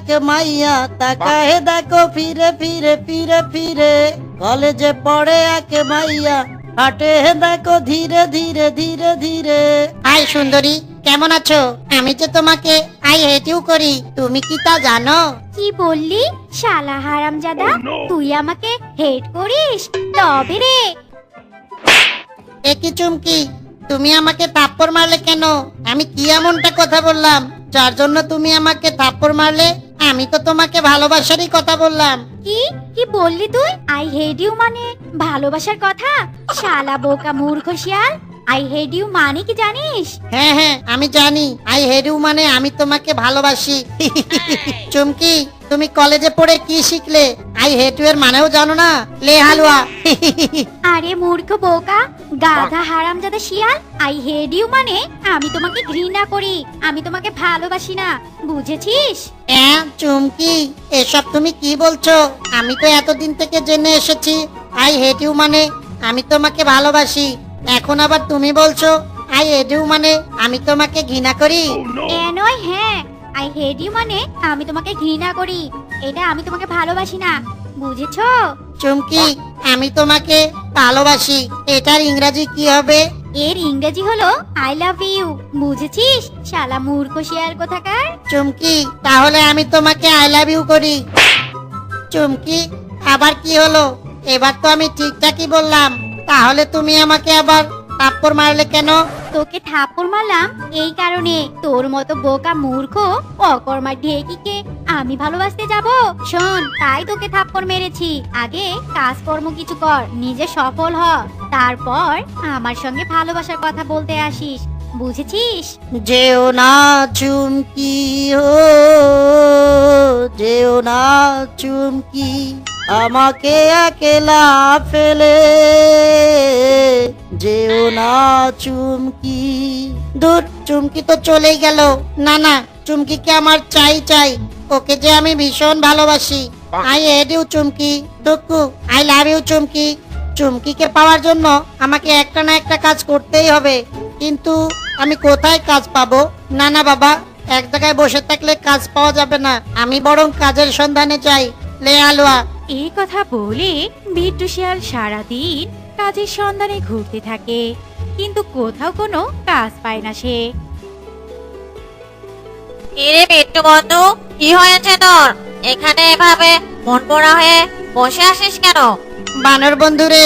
এক মাইয়া, তাকায় দেখো ফিরে ফিরে ফিরে ফিরে। কলেজে পড়ে এক মাইয়া, হাঁটে দেখো ধীরে ধীরে ধীরে ধীরে। হাই সুন্দরী, কেমন আছো? আমি যে তোমাকে আই হেট ইউ করি, তুমি কি তা জানো? কি বললি শালা হারামজাদা? তুই আমাকে হেট করিস? তবে রে। একই চুমকি, তুমি আমাকে থাপ্পড় মারলে কেন? আমি কি এমনটা কথা বললাম যার জন্য তুমি আমাকে থাপ্পড় মারলে? আমি তো তোমাকে ভালোবাসারই কথা বললাম। কি কি বললি তুই? আই হেট ইউ মানে ভালোবাসার কথা? শালা বোকা মূর্খ শিয়াল, আই হেট ইউ মানে কি জানিস? হ্যাঁ হ্যাঁ, আমি জানি আই হেট ইউ মানে আমি তোমাকে ভালোবাসি। চুমকি, তুমি কলেজে পড়ে কি শিখলে? আই হেট ইউ এর মানেও জানো না? লে হালুয়া। আরে মূর্খ বোকা গাধা হারামজাদা শিয়াল, আই হেট ইউ মানে আমি তোমাকে ঘৃণা করি, আমি তোমাকে ভালোবাসি না, বুঝেছিস? চুমকি, এসব তুমি কি বলছো? আমি তো এতদিন থেকে জেনে এসেছি আই হেট ইউ মানে আমি তোমাকে ভালোবাসি। এখন আবার তুমি বলছো আই হেট ইউ মানে আমি তোমাকে ঘৃণা করি? নয়, হ্যাঁ, আই হেট ইউ মানে আমি তোমাকে ঘৃণা করি, এটা আমি তোমাকে ভালোবাসি না, বুঝেছো? চুমকি, আমি তোমাকে ভালোবাসি, এটার ইংরেজি কি হবে? এর ইংরেজি হলো আই লাভ ইউ, বুঝেছিস শালা মূর্খ শিয়াল কোথাকার? চুমকি, তাহলে আমি তোমাকে আই লাভ ইউ করি। চুমকি, আবার কি হলো? এবার তো আমি ঠিকঠাকই বললাম, তাহলে তুমি আমাকে আবার থাপ্পড় মারলে কেন? তোকে থাপ্পড় মারলাম এই কারণে, তোর মতো বোকা মূর্খ অকর্মা ঢেকিকে আমি ভালোবাসতে যাব? শোন, তাই তোকে থাপ্পড় মেরেছি। আগে কাজকর্ম কিছু কর, নিজে সফল হ, তারপর আমার সঙ্গে ভালোবাসার কথা বলতে আসিস, বুঝেছিস? যেও না চুমকি, ও যেও না চুমকি, আমাকে একলা ফেলে। যেও না চুমকি। দূর, চুমকি তো চলেই গেল। না না, চুমকিকে আমার চাই চাই, ওকে যে আমি ভীষণ ভালোবাসি। আই হেট ইউ চুমকি, দুঃখু, আই লাভ ইউ চুমকি। চুমকিকে পাওয়ার জন্য আমাকে একটা না একটা কাজ করতেই হবে, কিন্তু আমি কোথায় কাজ পাবো? না না বাবা, এক জায়গায় বসে থাকলে কাজ পাওয়া যাবে না, আমি বরং কাজের সন্ধানে যাই। লে আলুয়া। এই কথা বলে বিট্টু শিয়াল সারাদিন কাজের সন্ধানে ঘুরতে থাকে, কিন্তু কোথাও কোনো কাজ পায় না সে। কিরে বিট্টু বন্ধু, কি হয়েছে তোর? এখানে এভাবে মন মরা হয়ে বসে আছিস কেন? বানর বন্ধুরে,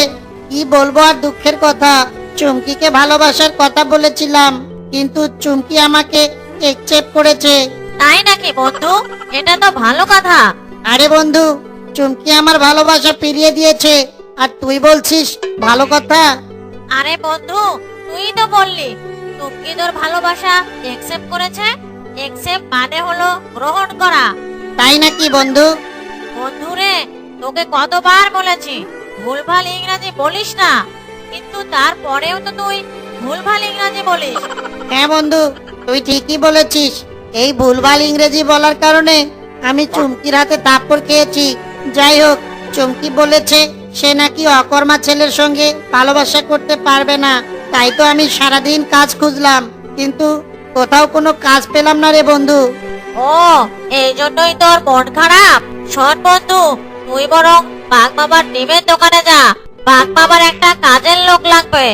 কি বলবো আর দুঃখের কথা। চুমকিকে ভালোবাসার কথা বলেছিলাম, কিন্তু চুমকি আমাকে একসেপ্ট করেছে। তাই নাকি বন্ধু? এটা তো ভালো কথা। আরে বন্ধু, চুমকি আমার ভালোবাসা ফিরিয়ে দিয়েছে, আর তুই বলছিস ভালো কথা? আরে বন্ধু, তুই তো বললি তুমি তোর ভালোবাসা একসেপ্ট করেছে। একসেপ্ট মানে হলো গ্রহণ করা। তাই নাকি বন্ধু? বন্ধু রে, তোকে কতবার বলেছি ভুলভাল ইংরেজি বলিস না, কিন্তু তারপরেও তো তুই ভুলভাল ইংরেজি বলিস। হ্যাঁ বন্ধু, তুই ঠিকই বলেছিস। এই ভুলভাল ইংরেজি বলার কারণে আমি চুমকির হাতে থাপ্পড় খেয়েছি। যাই হোক, চুমকি বলেছে সে নাকি অকর্মা ছেলের সঙ্গে ভালোবাসা করতে পারবে না, তাই তো আমি সারাদিন কাজ খুঁজলাম, কিন্তু কোথাও কোনো কাজ পেলাম না রে বন্ধু। ও, এই জন্যই তোর মন খারাপ? শোন বন্ধু, তুই বরং বাঘ বাবার ডিমের দোকানে যা। বাঘ বাবার একটা কাজের লোক লাগবে।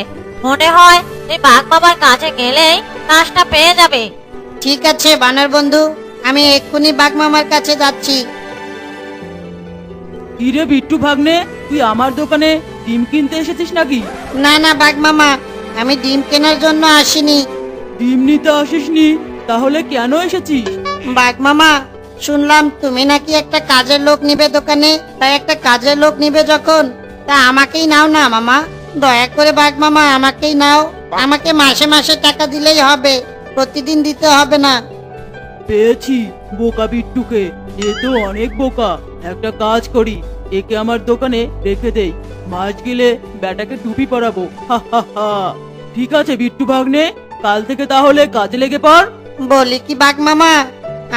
মনে হয় তুই বাঘ বাবার কাছে গেলেই কাজটা পেয়ে যাবে। ঠিক আছে বানর বন্ধু, আমি এক্ষুনি বাঘ মামার কাছে যাচ্ছি। কিরে বিট্টু ভাগ্নে, তুই আমার দোকানে ডিম কিনতে এসেছিস নাকি? না না বাঘ মামা, আমি ডিম কেনার জন্য আসিনি। ডিম নিতে আসিসনি? তাহলে কেন এসেছিস? বাঘ মামা, শুনলাম তুমি নাকি একটা কাজের লোক নিবে দোকানে, তাই একটা কাজের লোক নিবে যখন, তা আমাকেই নাও না মামা, দয়া করে বাঘ মামা আমাকেই নাও। আমাকে মাসে মাসে টাকা দিলেই হবে, প্রতিদিন দিতে হবে না। পেয়েছি বোকা বিট্টুকে, এ তো অনেক বোকা। একটা কাজ করি, একে আমার দোকানে রেখে দেই, মাস গেলে ব্যাটাকে টুপি পরাবো। হা হা হা। ঠিক আছে বিট্টু ভাগ্নে, কাল থেকে তাহলে কাজে লেগে পড়। বলি কি বাঘ মামা,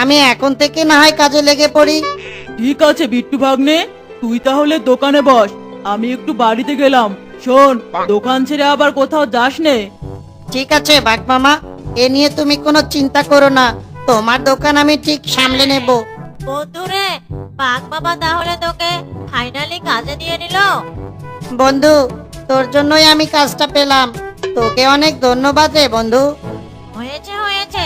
আমি এখন থেকে না হয় কাজে লেগে পড়ি? ঠিক আছে বিট্টু ভাগ্নে, তুই তাহলে দোকানে বস, আমি একটু বাড়িতে গেলাম। শোন, দোকান ছেড়ে আবার কোথাও যাস নে। ঠিক আছে বাঘ মামা, এ নিয়ে তুমি কোনো চিন্তা করো না, তোমার দোকান আমি ঠিক সামলে নেব। বন্ধুরে, বাঘ বাবা তাহলে তোকে ফাইনালি কাজে দিয়ে নিল। বন্ধু, তোর জন্যই আমি কাজটা পেলাম। তোকে অনেক ধন্যবাদ রে বন্ধু। হয়েছে হয়েছে,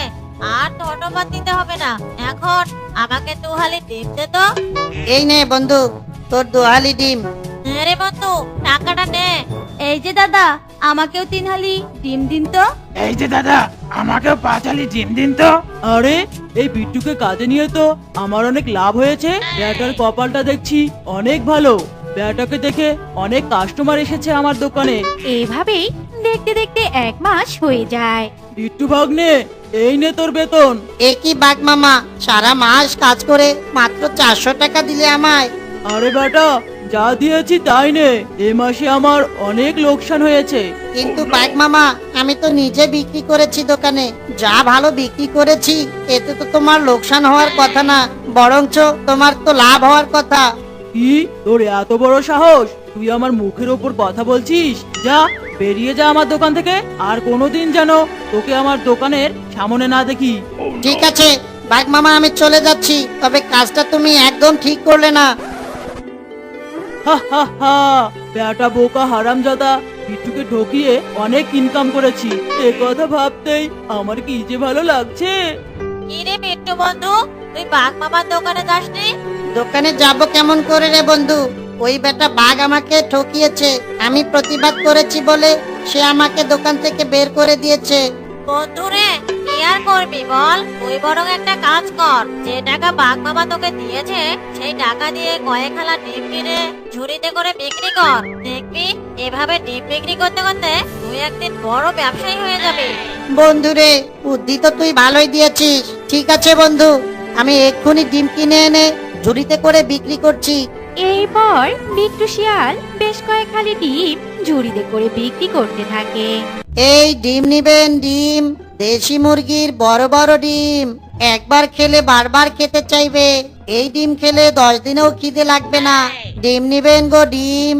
আর ধন্যবাদ দিতে হবে না। এখন আমাকে দুহালি ডিম দে তো। এই নে বন্ধু, তোর দোহালি ডিম। হ্যাঁ রে বন্ধু, টাকাটা নে। এই যে দাদা, আমাকেও 3 হালি ডিম দিন তো। এই যে দাদা, আমাকেও 5 হালি ডিম দিন তো। আরে এই বিট্টুকে কাজে নিয়ে তো আমার অনেক লাভ হয়েছে। ব্যাটার কপালটা দেখছি অনেক ভালো। ব্যাটাকে দেখে অনেক কাস্টমার এসেছে আমার দোকানে। এভাবেই দেখতে দেখতে 1 মাস হয়ে যায়। বিট্টু ভাগ্নে, এই নে তোর বেতন। এ কি বাঘ মামা, সারা মাস কাজ করে মাত্র 400 টাকা দিলে আমায়? আরে বেটা, যা দিয়েছি তাই নে। এ মাসে আমার অনেক লোকসান হয়েছে। কিন্তু বাঘ মামা, আমি তো নিজে বিক্রি করেছি দোকানে। যা ভালো বিক্রি করেছি, এতে তো তোমার লোকসান হওয়ার কথা না, বরঞ্চ তোমার তো লাভ হওয়ার কথা। কি, তোর এত বড় সাহস? তুই আমার মুখের ওপর কথা বলছিস? যা, বেরিয়ে যা আমার দোকান থেকে। আর কোনোদিন যেন তোকে আমার দোকানের সামনে না দেখি। ঠিক আছে বাঘ মামা, আমি চলে যাচ্ছি, তবে কাজটা তুমি একদম ঠিক করলে না। হা হা হা, বেটা বোকা হারামজাদা, বিট্টুকে ঠকিয়ে অনেক ইনকাম করেছি। এ কথা ভাবতেই আমার কি যে ভালো লাগছে। কি রে মিট্টু বন্ধু, তুই বাঘ মামার দোকানে যাসনি? দোকানে যাব কেমন করে রে বন্ধু? ওই বেটা বাঘ আমাকে ঠকিয়েছে। আমি প্রতিবাদ করেছি বলে সে আমাকে দোকান থেকে বের করে দিয়েছে। বন্ধুরে, কি আর করবি বল? তুই বরং একটা কাজ কর, যে টাকা বাঘ মামা তোকে দিয়েছে সেই টাকা দিয়ে কয়েক হালা ডিম কিনে ঝুড়িতে করে বিক্রি কর। দেখবি এভাবে ডিম বিক্রি করতে করতে তুই একদিন বড় ব্যবসায়ী হয়ে যাবি। বন্ধুরে, বুদ্ধি তো তুই ভালোই দিয়েছিস। ঠিক আছে বন্ধু, আমি এক্ষুনি ডিম কিনে এনে ঝুড়িতে করে বিক্রি করছি। এরপর বিট্টু শিয়াল বেশ কয়েক হালি ডিম ঝুড়িতে করে বিক্রি করতে থাকে। এই ডিম নিবেন, ডিম, দেশি মুরগির বড় বড় ডিম। একবার খেলে বারবার খেতে চাইবে। এই ডিম খেলে 10 দিনেও খিদে লাগবে না। ডিম নিবেন গো, ডিম।